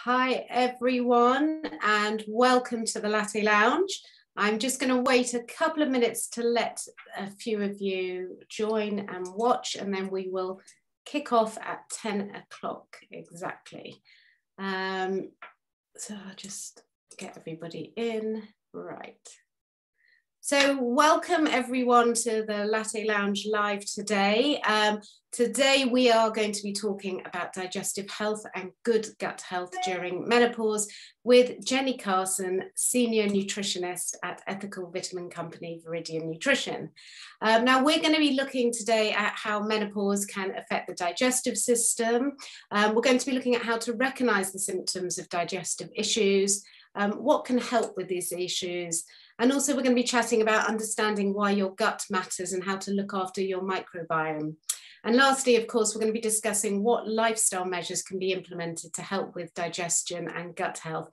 Hi everyone, and welcome to the Latte Lounge. I'm just going to wait a couple of minutes to let a few of you join and watch, and then we will kick off at 10 o'clock exactly. So I'll just get everybody in. Right. So welcome everyone to the Latte Lounge live today. Today we are going to be talking about digestive health and good gut health during menopause with Jenny Carson, Senior Nutritionist at ethical vitamin company Viridian Nutrition. Now we're going to be looking today at how menopause can affect the digestive system. We're going to be looking at how to recognize the symptoms of digestive issues, what can help with these issues, and also we're going to be chatting about understanding why your gut matters and how to look after your microbiome. And lastly, of course, we're going to be discussing what lifestyle measures can be implemented to help with digestion and gut health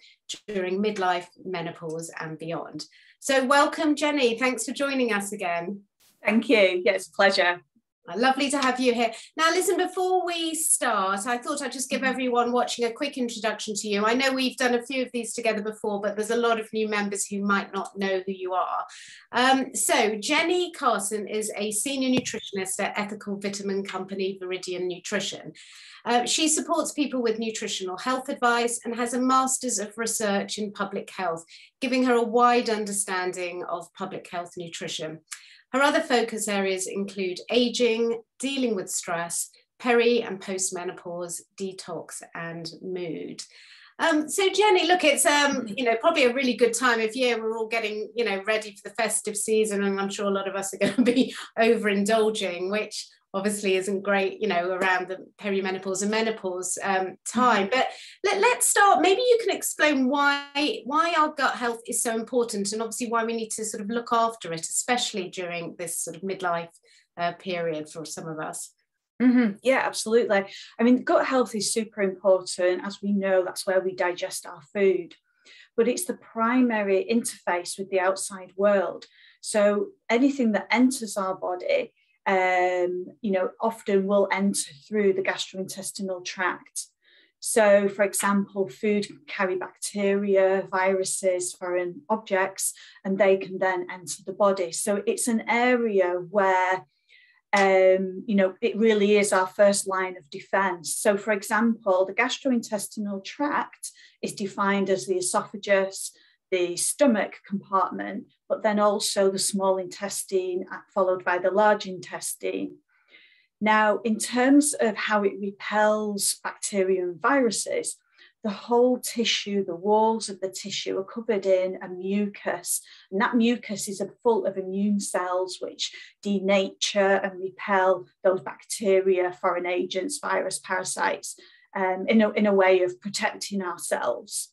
during midlife, menopause and beyond. So welcome, Jenny. Thanks for joining us again. Thank you. Yeah, it's a pleasure. Lovely to have you here. Now, listen, before we start, I thought I'd just give everyone watching a quick introduction to you. I know we've done a few of these together before, but there's a lot of new members who might not know who you are. So Jenny Carson is a senior nutritionist at ethical vitamin company Viridian Nutrition. She supports people with nutritional health advice and has a master's of research in public health, giving her a wide understanding of public health nutrition. Her other focus areas include aging, dealing with stress, peri and post-menopause, detox and mood. So Jenny, look, it's probably a really good time of year. We're all getting ready for the festive season, and I'm sure a lot of us are going to be overindulging, which obviously isn't great, around the perimenopause and menopause time. But let's start. Maybe you can explain why our gut health is so important, and obviously why we need to sort of look after it, especially during this sort of midlife period for some of us. Yeah, absolutely. I mean, gut health is super important. As we know, that's where we digest our food, but it's the primary interface with the outside world. So anything that enters our body often will enter through the gastrointestinal tract. So, for example, food can carry bacteria, viruses, foreign objects, and they can then enter the body. So it's an area where, it really is our first line of defense. So, for example, the gastrointestinal tract is defined as the esophagus, the stomach compartment, but then also the small intestine, followed by the large intestine. Now, in terms of how it repels bacteria and viruses, the whole tissue, the walls of the tissue are covered in a mucus, and that mucus is full of immune cells which denature and repel those bacteria, foreign agents, virus, parasites, in a way of protecting ourselves.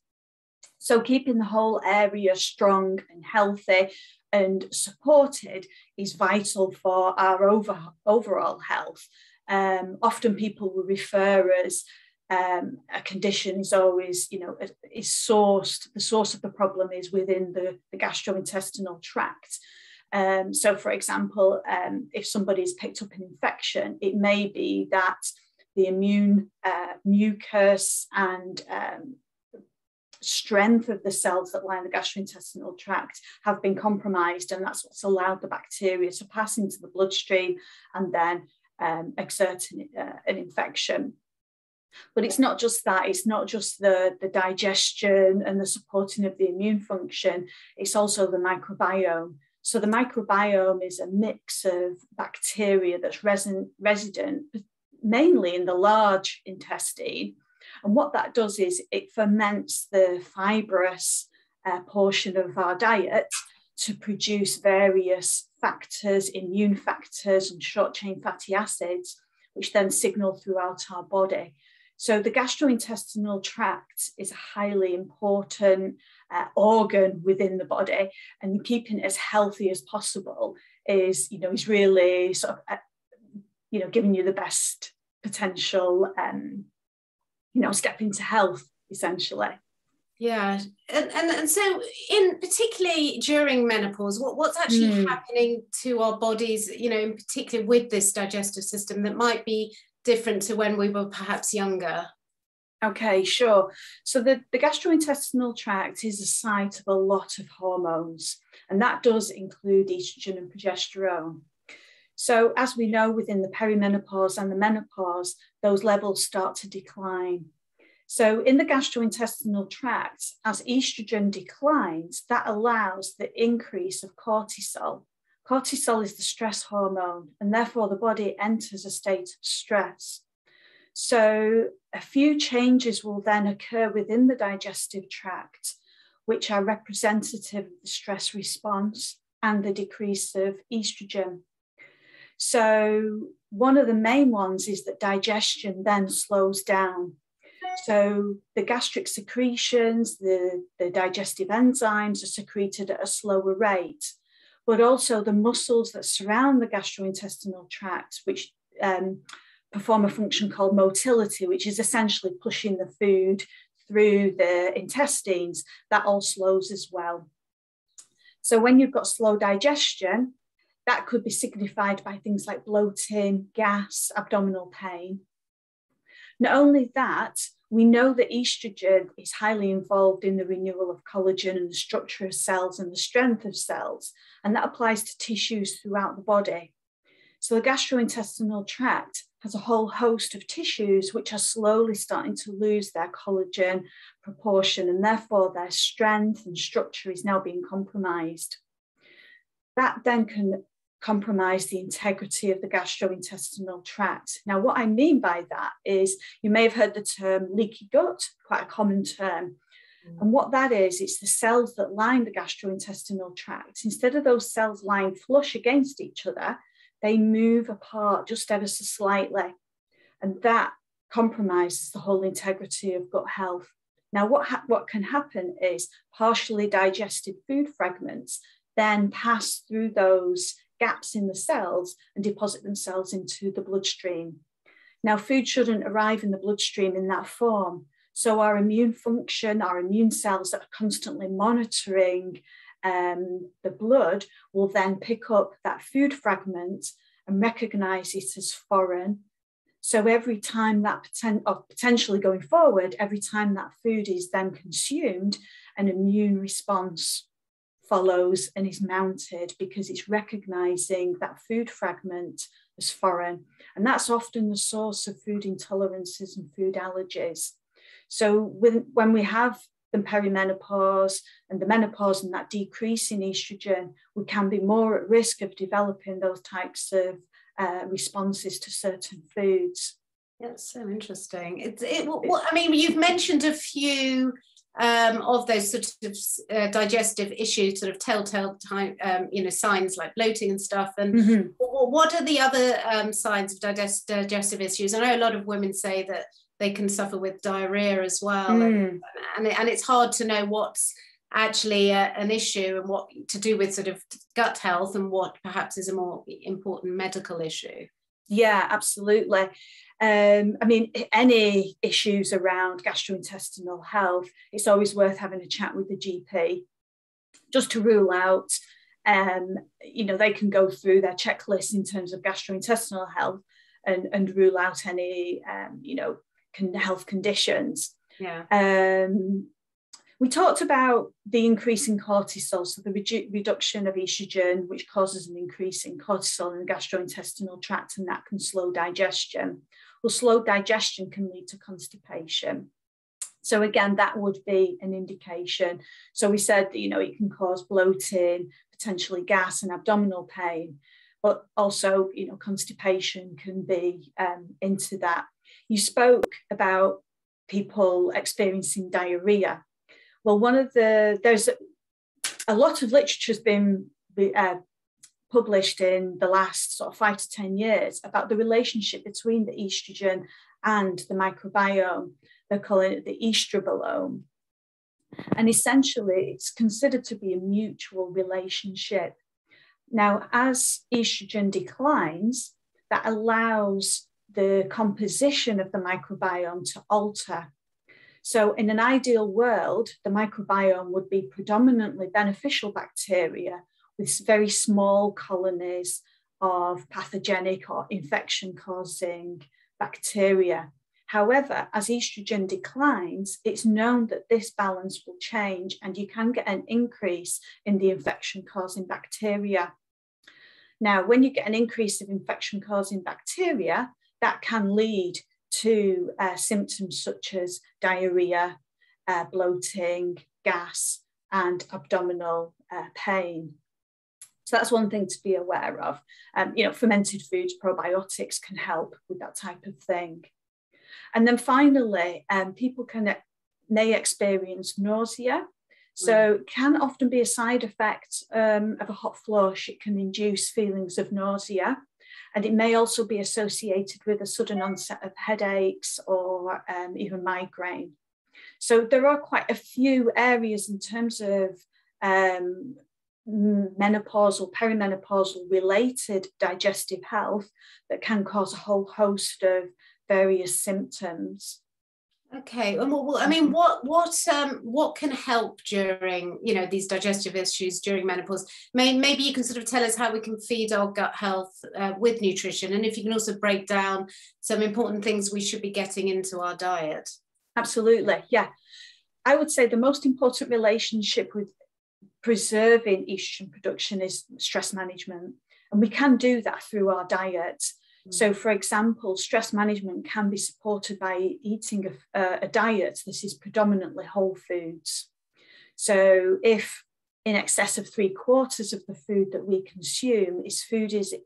So keeping the whole area strong and healthy and supported is vital for our overall health. Often people will refer as a condition is always, is sourced, the source of the problem is within the gastrointestinal tract. So for example, if somebody's picked up an infection, it may be that the immune mucus and strength of the cells that line the gastrointestinal tract have been compromised, and that's what's allowed the bacteria to pass into the bloodstream and then exert an infection. But it's not just that, it's not just the digestion and the supporting of the immune function, it's also the microbiome. So the microbiome is a mix of bacteria that's resident mainly in the large intestine. And what that does is it ferments the fibrous portion of our diet to produce various factors, immune factors and short-chain fatty acids, which then signal throughout our body. So the gastrointestinal tract is a highly important organ within the body, and keeping it as healthy as possible is really sort of, giving you the best potential step into health, essentially. Yeah, and so in particularly during menopause, what's actually happening to our bodies, in particular with this digestive system that might be different to when we were perhaps younger? Okay, sure. So the gastrointestinal tract is a site of a lot of hormones, and that does include estrogen and progesterone. So as we know, within the perimenopause and the menopause, those levels start to decline. So in the gastrointestinal tract, as estrogen declines, that allows the increase of cortisol. Cortisol is the stress hormone, and therefore the body enters a state of stress. So a few changes will then occur within the digestive tract, which are representative of the stress response and the decrease of estrogen. So one of the main ones is that digestion then slows down. So the gastric secretions, the digestive enzymes are secreted at a slower rate, but also the muscles that surround the gastrointestinal tract, which perform a function called motility, which is essentially pushing the food through the intestines, that all slows as well. So when you've got slow digestion, that could be signified by things like bloating, gas, abdominal pain. Not only that, we know that estrogen is highly involved in the renewal of collagen and the structure of cells and the strength of cells, and that applies to tissues throughout the body. So the gastrointestinal tract has a whole host of tissues which are slowly starting to lose their collagen proportion, and therefore their strength and structure is now being compromised. That then can compromise the integrity of the gastrointestinal tract. Now, what I mean by that is, you may have heard the term leaky gut, quite a common term. And what that is, it's the cells that line the gastrointestinal tract. Instead of those cells lying flush against each other, they move apart just ever so slightly. And that compromises the whole integrity of gut health. Now, what can happen is partially digested food fragments then pass through those gaps in the cells and deposit themselves into the bloodstream. Now, food shouldn't arrive in the bloodstream in that form. So our immune function, our immune cells that are constantly monitoring the blood will then pick up that food fragment and recognize it as foreign. So every time that potentially going forward, every time that food is then consumed, an immune response follows and is mounted because it's recognizing that food fragment as foreign. And that's often the source of food intolerances and food allergies. So when we have the perimenopause and the menopause and that decrease in estrogen, we can be more at risk of developing those types of responses to certain foods. That's so interesting. I mean, you've mentioned a few of those sort of digestive issues, sort of telltale time, signs like bloating and stuff. And what are the other signs of digestive issues? I know a lot of women say that they can suffer with diarrhea as well, and it's hard to know what's actually an issue and what to do with sort of gut health and what perhaps is a more important medical issue. Yeah, absolutely. I mean, any issues around gastrointestinal health, it's always worth having a chat with the GP just to rule out, they can go through their checklist in terms of gastrointestinal health and rule out any, health conditions. Yeah. We talked about the increase in cortisol, so the reduction of estrogen, which causes an increase in cortisol in the gastrointestinal tract, and that can slow digestion. Well, slow digestion can lead to constipation. So again, that would be an indication. So we said that, it can cause bloating, potentially gas and abdominal pain, but also, constipation can be into that. You spoke about people experiencing diarrhea. Well, there's a lot of literature has been published in the last sort of 5 to 10 years about the relationship between the estrogen and the microbiome. They're calling it the estrobolome. And essentially, it's considered to be a mutual relationship. Now, as estrogen declines, that allows the composition of the microbiome to alter. So in an ideal world, the microbiome would be predominantly beneficial bacteria with very small colonies of pathogenic or infection-causing bacteria. However, as estrogen declines, it's known that this balance will change and you can get an increase in the infection-causing bacteria. Now, when you get an increase of infection-causing bacteria, that can lead to symptoms such as diarrhea, bloating, gas, and abdominal pain. So that's one thing to be aware of. Fermented foods, probiotics can help with that type of thing. And then finally, people may experience nausea. So it can often be a side effect of a hot flush. It can induce feelings of nausea. And it may also be associated with a sudden onset of headaches or even migraine. So there are quite a few areas in terms of menopausal, perimenopausal related digestive health that can cause a whole host of various symptoms. Okay, well, I mean, what can help during, these digestive issues during menopause? Maybe you can sort of tell us how we can feed our gut health with nutrition, and if you can also break down some important things we should be getting into our diet. Absolutely, yeah. I would say the most important relationship with preserving estrogen production is stress management, and we can do that through our diet. So, for example, stress management can be supported by eating a diet that is predominantly whole foods. So if in excess of 3/4 of the food that we consume is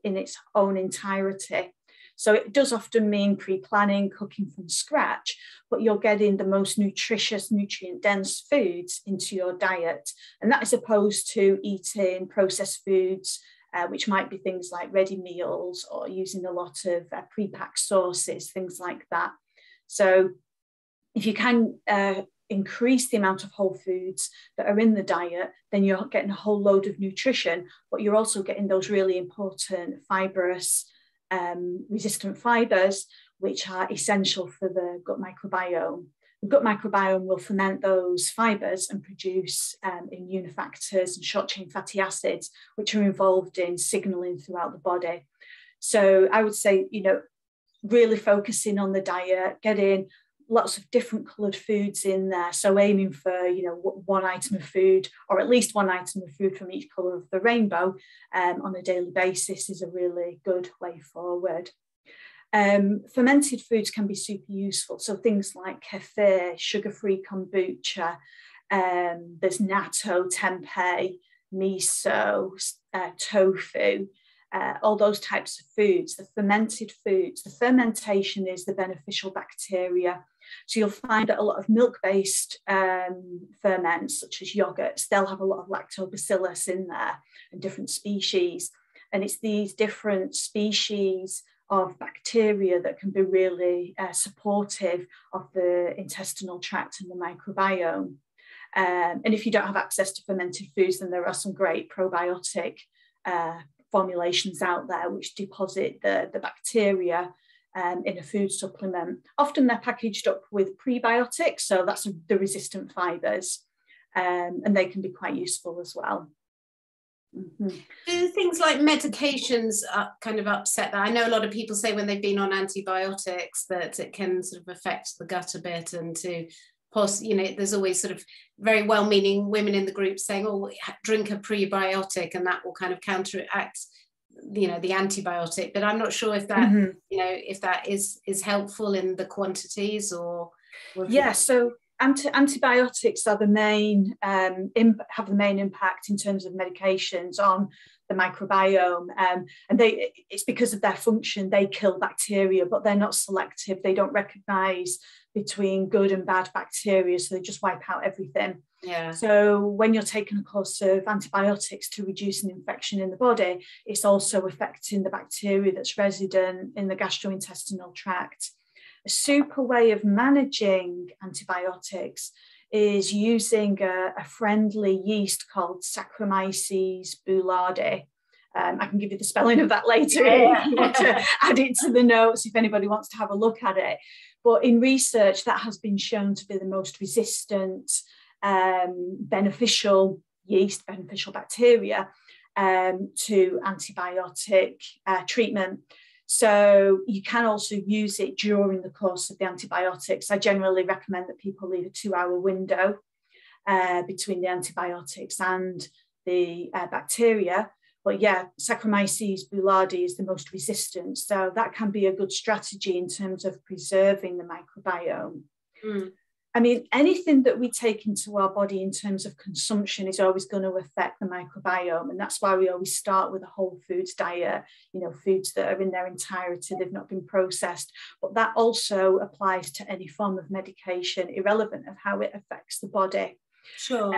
in its own entirety. So it does often mean pre-planning, cooking from scratch, but you're getting the most nutritious, nutrient-dense foods into your diet. And that is opposed to eating processed foods, which might be things like ready meals or using a lot of pre-packed sauces, things like that. So if you can increase the amount of whole foods that are in the diet, then you're getting a whole load of nutrition, but you're also getting those really important fibrous, resistant fibers, which are essential for the gut microbiome. The gut microbiome will ferment those fibers and produce immune factors and short-chain fatty acids, which are involved in signaling throughout the body. So I would say, really focusing on the diet, getting lots of different coloured foods in there. So aiming for, one item of food, or at least one item of food from each colour of the rainbow on a daily basis is a really good way forward. Fermented foods can be super useful. So things like kefir, sugar-free kombucha, there's natto, tempeh, miso, tofu, all those types of foods, the fermented foods. The fermentation is the beneficial bacteria. So you'll find that a lot of milk-based ferments, such as yogurts, they'll have a lot of lactobacillus in there and different species. And it's these different species of bacteria that can be really supportive of the intestinal tract and the microbiome. And if you don't have access to fermented foods, then there are some great probiotic formulations out there which deposit the bacteria in a food supplement. Often they're packaged up with prebiotics, so that's the resistant fibers, and they can be quite useful as well. Mm-hmm. Do things like medications kind of upset that? I know a lot of people say when they've been on antibiotics that it can sort of affect the gut a bit, and there's always sort of very well-meaning women in the group saying, oh, drink a prebiotic and that will kind of counteract the antibiotic. But I'm not sure if that if that is helpful in the quantities or yeah. So antibiotics are the main have the main impact in terms of medications on the microbiome, and it's because of their function. They kill bacteria, but they're not selective. They don't recognize between good and bad bacteria, so they just wipe out everything. Yeah. So when you're taking a course of antibiotics to reduce an infection in the body, it's also affecting the bacteria that's resident in the gastrointestinal tract. A super way of managing antibiotics is using a friendly yeast called Saccharomyces boulardii. I can give you the spelling of that later if you want to add it to the notes, if anybody wants to have a look at it. But in research, that has been shown to be the most resistant, beneficial yeast, beneficial bacteria to antibiotic treatment. So you can also use it during the course of the antibiotics. I generally recommend that people leave a 2-hour window between the antibiotics and the bacteria. But yeah, Saccharomyces boulardii is the most resistant. So that can be a good strategy in terms of preserving the microbiome. Mm. I mean, anything that we take into our body in terms of consumption is always going to affect the microbiome. And that's why we always start with a whole foods diet, you know, foods that are in their entirety, they've not been processed. But that also applies to any form of medication, irrelevant of how it affects the body. Sure.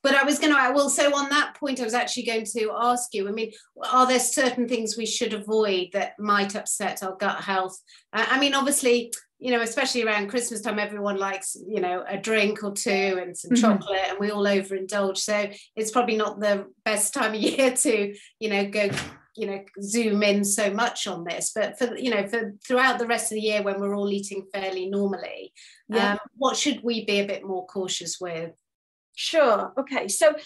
But I will say on that point, I was actually going to ask you, I mean, are there certain things we should avoid that might upset our gut health? I mean, obviously, you know, especially around Christmas time, everyone likes, you know, a drink or two and some chocolate, and we all overindulge. So it's probably not the best time of year to, you know, go, you know, zoom in so much on this. But for, you know, for throughout the rest of the year when we're all eating fairly normally, what should we be a bit more cautious with? Sure. Okay. So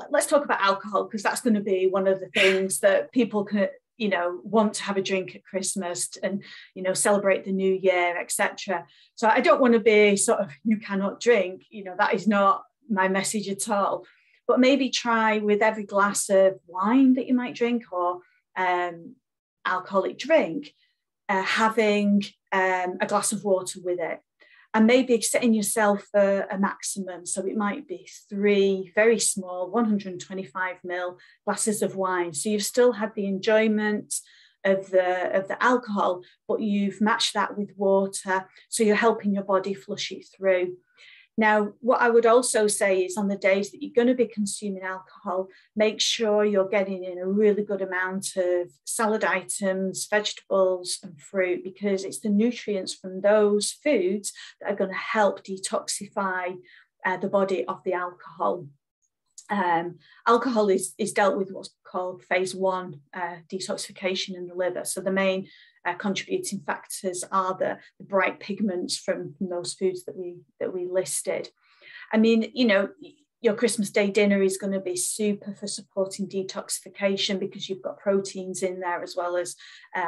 let's talk about alcohol, because that's going to be one of the things that people can, you know, want to have a drink at Christmas and, you know, celebrate the new year, etc. So I don't want to be sort of, you cannot drink, you know, that is not my message at all. But maybe try with every glass of wine that you might drink or alcoholic drink, having a glass of water with it. And maybe setting yourself a maximum. So it might be 3 very small 125 ml glasses of wine. So you've still had the enjoyment of the alcohol, but you've matched that with water. So you're helping your body flush it through. Now, what I would also say is on the days that you're going to be consuming alcohol, make sure you're getting in a really good amount of salad items, vegetables and fruit, because it's the nutrients from those foods that are going to help detoxify the body of the alcohol. Alcohol is dealt with what's called phase 1 detoxification in the liver. So the main contributing factors are the bright pigments from those foods that we listed. I mean, you know, your Christmas Day dinner is going to be super for supporting detoxification because you've got proteins in there as well as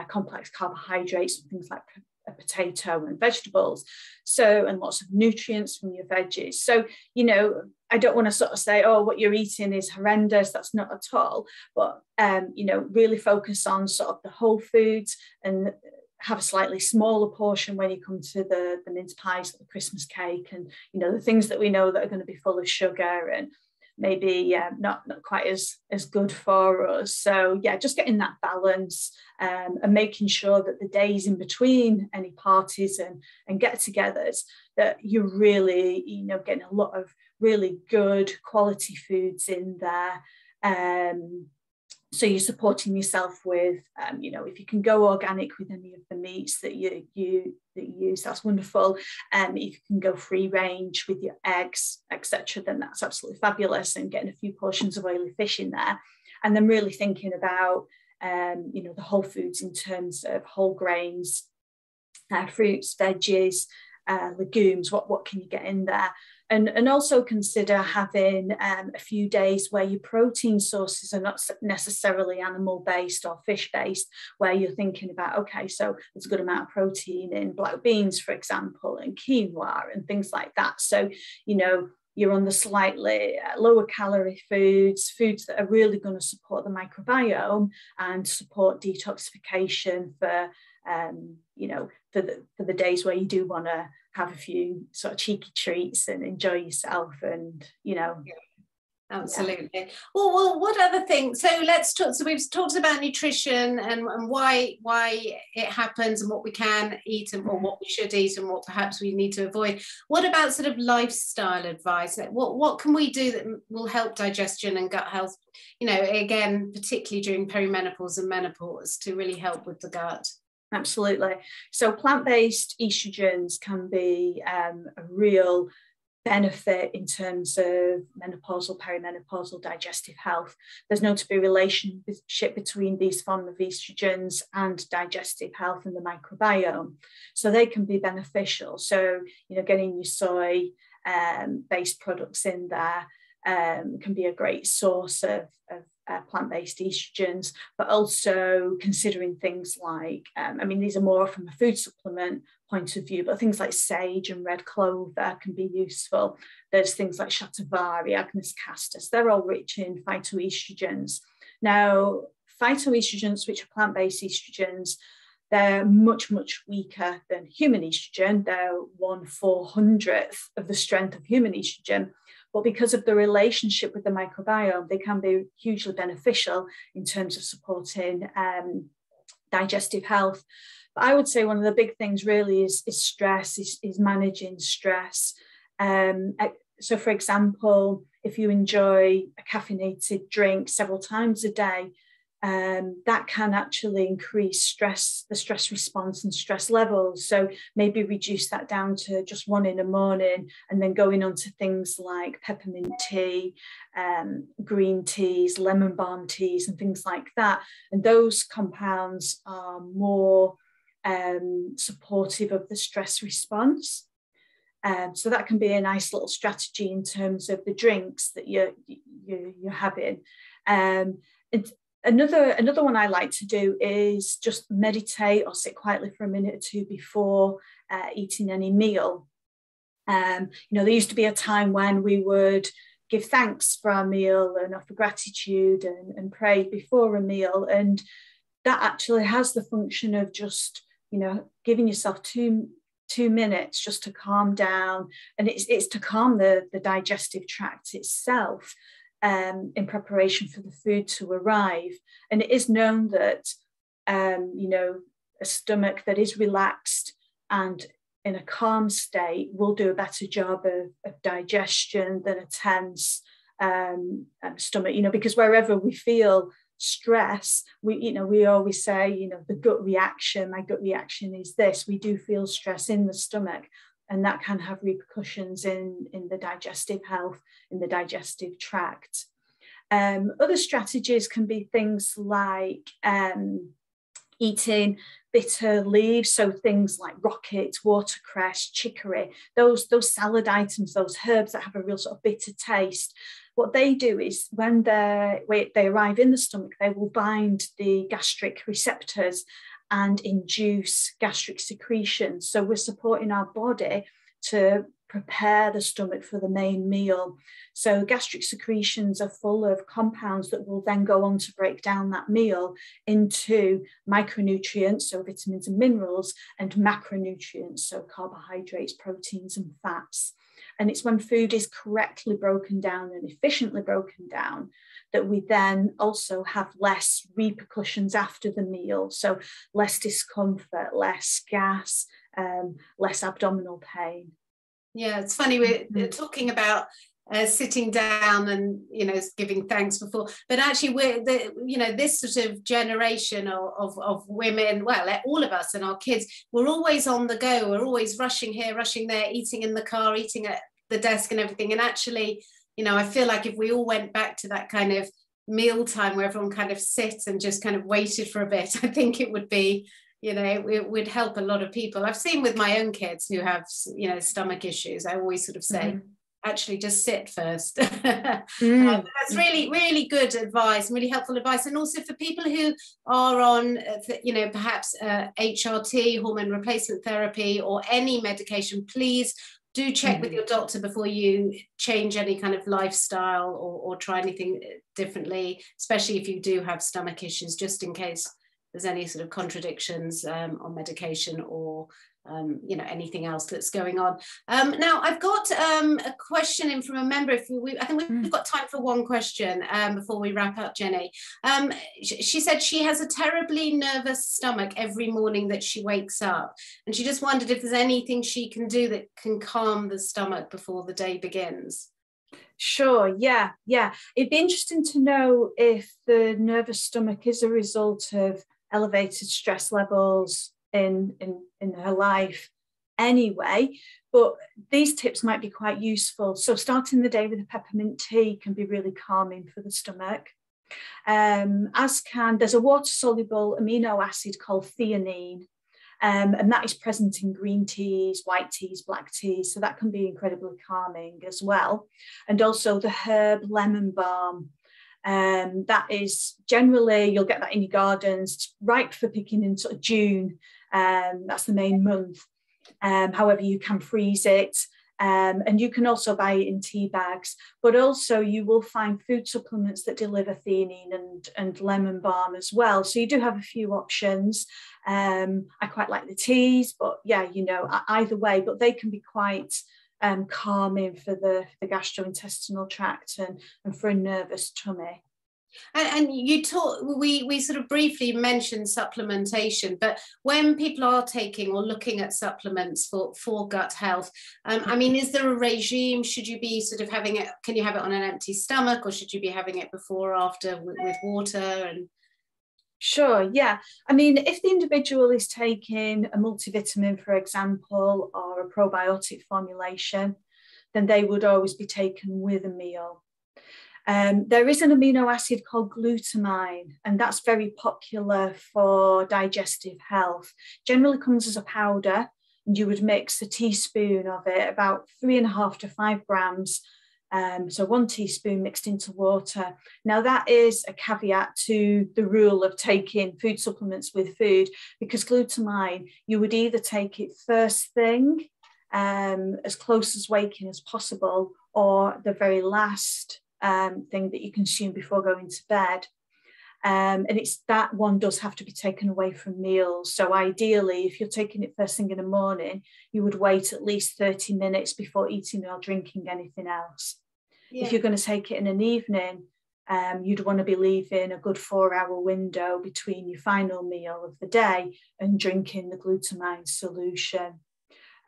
complex carbohydrates and things like a potato and vegetables, so, and lots of nutrients from your veggies. So, you know, I don't want to sort of say, oh, what you're eating is horrendous. That's not at all. But, you know, really focus on sort of the whole foods and have a slightly smaller portion when you come to the mince pies, the Christmas cake, and, you know, the things that we know that are going to be full of sugar and maybe not quite as good for us. So yeah, just getting that balance and making sure that the days in between any parties and get-togethers, that you're really, you know, getting a lot of really good quality foods in there. So you're supporting yourself with, you know, if you can go organic with any of the meats that you use, that's wonderful. If you can go free range with your eggs, etc., then that's absolutely fabulous. And getting a few portions of oily fish in there, and then really thinking about, you know, the whole foods in terms of whole grains, fruits, veggies, legumes. What can you get in there? And also consider having a few days where your protein sources are not necessarily animal-based or fish-based, where you're thinking about, okay, so there's a good amount of protein in black beans, for example, and quinoa and things like that. So, you know, you're on the slightly lower calorie foods that are really going to support the microbiome and support detoxification for, you know, for the days where you do want to have a few sort of cheeky treats and enjoy yourself, and, you know. Yeah, absolutely. Yeah. Well, what other things? So let's talk. So we've talked about nutrition and why it happens and what we can eat and or what we should eat and what perhaps we need to avoid. What about sort of lifestyle advice? Like what can we do that will help digestion and gut health? You know, again, particularly during perimenopause and menopause, to really help with the gut. Absolutely. So plant-based estrogens can be a real benefit in terms of menopausal, perimenopausal digestive health. There's known to be a relationship between these forms of estrogens and digestive health and the microbiome. So they can be beneficial. So, you know, getting your soy based products in there, can be a great source of plant-based estrogens, but also considering things like, I mean, these are more from a food supplement point of view, but things like sage and red clover can be useful. There's things like shatavari, agnus castus, they're all rich in phytoestrogens. Now, phytoestrogens, which are plant-based estrogens, they're much, much weaker than human estrogen. They're 1/400th of the strength of human estrogen. But because of the relationship with the microbiome, they can be hugely beneficial in terms of supporting digestive health. But I would say one of the big things really is stress, is managing stress. So, for example, if you enjoy a caffeinated drink several times a day, that can actually increase the stress response and stress levels. So maybe reduce that down to just one in the morning, and then going on to things like peppermint tea, green teas, lemon balm teas, and things like that. And those compounds are more supportive of the stress response. So that can be a nice little strategy in terms of the drinks that you're having. Another one I like to do is just meditate or sit quietly for a minute or two before eating any meal. There used to be a time when we would give thanks for our meal and offer gratitude and pray before a meal. And that actually has the function of just, giving yourself two minutes just to calm down. And it's to calm the digestive tract itself. In preparation for the food to arrive. And it is known that, a stomach that is relaxed and in a calm state will do a better job of digestion than a tense stomach, because wherever we feel stress, we always say, the gut reaction, my gut reaction is this. We do feel stress in the stomach. And that can have repercussions in the digestive health, in the digestive tract. Other strategies can be things like eating bitter leaves, so things like rocket, watercress, chicory, those salad items, those herbs that have a real sort of bitter taste. What they do is when they arrive in the stomach, they will bind the gastric receptors and induce gastric secretion. So we're supporting our body to prepare the stomach for the main meal. So gastric secretions are full of compounds that will then go on to break down that meal into micronutrients, so vitamins and minerals, and macronutrients, so carbohydrates, proteins, and fats. And it's when food is correctly broken down and efficiently broken down that we then also have less repercussions after the meal. So less discomfort, less gas, less abdominal pain. Yeah, it's funny, we're talking about sitting down and, giving thanks before, but actually this sort of generation of women, well, all of us and our kids, we're always on the go. We're always rushing here, rushing there, eating in the car, eating at the desk and everything. And actually, I feel like if we all went back to that kind of meal time where everyone kind of sits and just kind of waited for a bit, I think it would be, it would help a lot of people. I've seen with my own kids who have, stomach issues, I always sort of say, actually just sit first. That's really, really good advice, really helpful advice. And also for people who are on, perhaps HRT, hormone replacement therapy, or any medication, please do check with your doctor before you change any kind of lifestyle or try anything differently, especially if you do have stomach issues, just in case there's any sort of contradictions on medication or anything else that's going on. Now I've got a question in from a member. I think we've got time for one question before we wrap up, Jenny. She said she has a terribly nervous stomach every morning that she wakes up, and she just wondered if there's anything she can do that can calm the stomach before the day begins. Sure, yeah. It'd be interesting to know if the nervous stomach is a result of elevated stress levels in her life anyway, but these tips might be quite useful. So starting the day with a peppermint tea can be really calming for the stomach. There's a water-soluble amino acid called theanine, And that is present in green teas, white teas, black teas. So that can be incredibly calming as well. And also the herb lemon balm. That is generally, you'll get that in your gardens. It's ripe for picking in sort of June. That's the main month. However, you can freeze it. And you can also buy it in tea bags, but also you will find food supplements that deliver theanine and lemon balm as well. So you do have a few options. I quite like the teas, but yeah, you know, either way, but they can be quite calming for the gastrointestinal tract and for a nervous tummy. And you we sort of briefly mentioned supplementation, but when people are taking or looking at supplements for gut health, I mean, is there a regime? Should you be sort of having it, can you have it on an empty stomach, or should you be having it before or after with water? And Sure, yeah. I mean, if the individual is taking a multivitamin, for example, or a probiotic formulation, then they would always be taken with a meal. There is an amino acid called glutamine, and that's very popular for digestive health. Generally comes as a powder, and you would mix a teaspoon of it, about 3.5 to 5 grams. So 1 teaspoon mixed into water. Now that is a caveat to the rule of taking food supplements with food, because glutamine, you would either take it first thing, as close as waking as possible, or the very last thing that you consume before going to bed. And it's that one does have to be taken away from meals. So ideally, if you're taking it first thing in the morning, you would wait at least 30 minutes before eating or drinking anything else. Yeah. If you're going to take it in an evening, you'd want to be leaving a good 4-hour window between your final meal of the day and drinking the glutamine solution.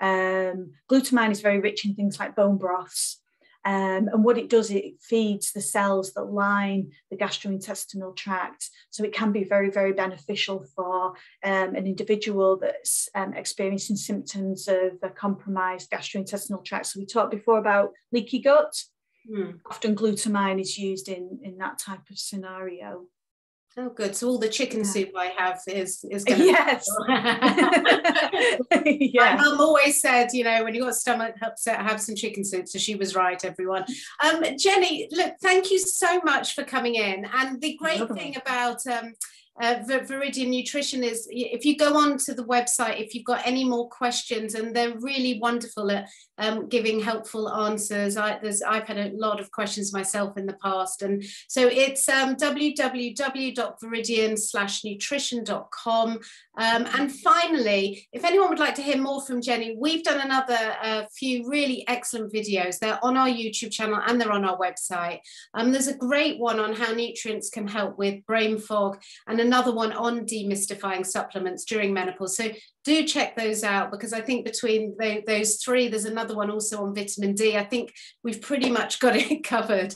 Glutamine is very rich in things like bone broths. And what it does, it feeds the cells that line the gastrointestinal tract. So it can be very, very beneficial for an individual that's experiencing symptoms of a compromised gastrointestinal tract. So we talked before about leaky gut. Often glutamine is used in that type of scenario. Oh, good. So all the chicken soup I have is going to yes. Yeah. My mum always said, you know, when you got stomach upset, have some chicken soup. So she was right, everyone. Jenny, look, thank you so much for coming in. And the great thing about Viridian Nutrition is, if you go on to the website, if you've got any more questions, and they're really wonderful at giving helpful answers. I've had a lot of questions myself in the past, and so it's www.viridian/nutrition.com. And finally, if anyone would like to hear more from Jenny, we've done another few really excellent videos. They're on our YouTube channel and they're on our website. There's a great one on how nutrients can help with brain fog, and another one on demystifying supplements during menopause. So do check those out, because I think between those three, there's another one also on vitamin D. I think we've pretty much got it covered.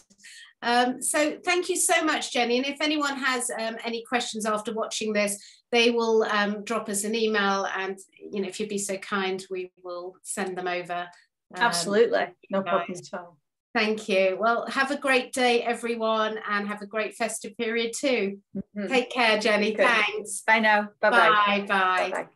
So thank you so much, Jenny. And if anyone has any questions after watching this, they will drop us an email, and you know, if you'd be so kind, we will send them over. Absolutely, no problem at all. Thank you. Well, have a great day, everyone, and have a great festive period too. Take care, Jenny. Thanks. Bye now. Bye-bye. Bye. Bye-bye.